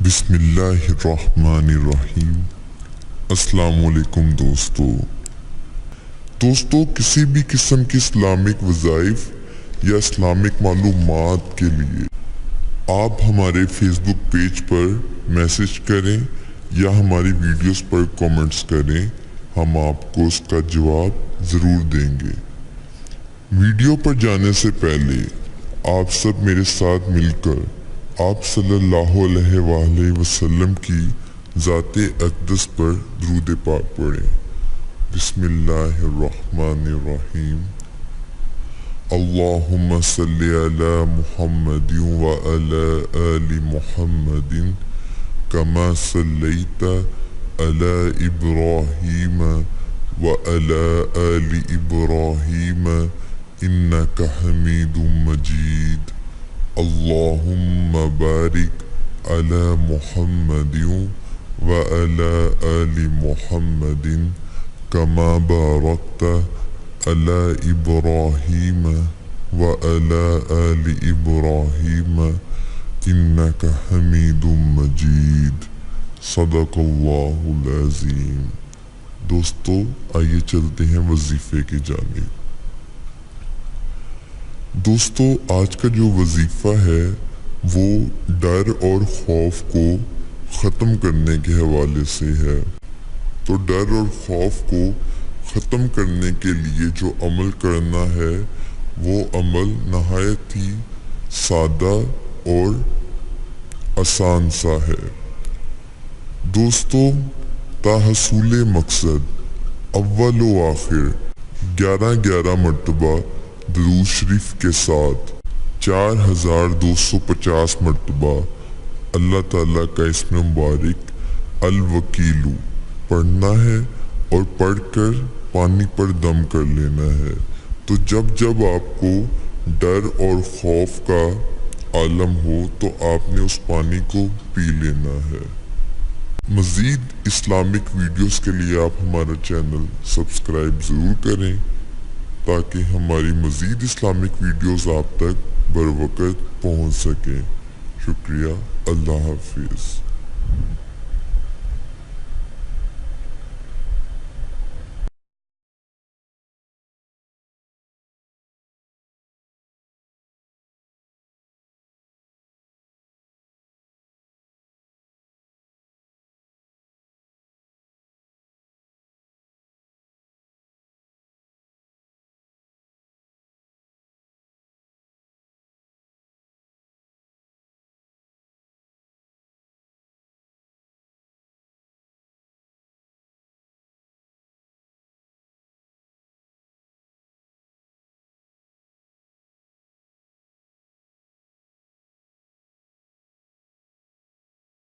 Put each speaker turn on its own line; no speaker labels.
بسم اللہ الرحمن الرحیم۔ السلام علیکم دوستو کسی بھی قسم کی اسلامک وظائف یا اسلامک معلومات کے لیے آپ ہمارے فیس بک پیج پر میسج کریں یا ہماری ویڈیوز پر کومنٹس کریں، ہم آپ کو اس کا جواب ضرور دیں گے۔ ویڈیو پر جانے سے پہلے آپ سب میرے ساتھ مل کر آپ صلی اللہ علیہ وآلہ وسلم کی ذات اقدس پر درود پاک پڑھیں۔ بسم اللہ الرحمن الرحیم۔ اللہم صلی علی محمد وعلی آل محمد کما صلیت علی ابراہیم وعلی آل ابراہیم انک حمید مجید۔ اللہم بارک علی محمد وعلی آل محمد کما بارکت علی ابراہیم وعلی آل ابراہیم انک حمید مجید۔ صدق اللہ العظیم۔ دوستو آئیے چلتے ہیں وظیفے کی جانب۔ دوستو آج کا جو وظیفہ ہے وہ ڈر اور خوف کو ختم کرنے کے حوالے سے ہے۔ تو ڈر اور خوف کو ختم کرنے کے لیے جو عمل کرنا ہے وہ عمل نہایت ہی سادہ اور آسان سا ہے۔ دوستو تحصیل مقصد اول و آخر 11 مرتبہ درود شریف کے ساتھ 4250 مرتبہ اللہ تعالیٰ کا اسم مبارک الوکیل پڑھنا ہے اور پڑھ کر پانی پر دم کر لینا ہے۔ تو جب آپ کو ڈر اور خوف کا عالم ہو تو آپ نے اس پانی کو پی لینا ہے۔ مزید اسلامک ویڈیوز کے لیے آپ ہمارا چینل سبسکرائب ضرور کریں تاکہ ہماری مزید اسلامک ویڈیوز آپ تک بروقت پہنچ سکیں۔ شکریہ، اللہ حافظ۔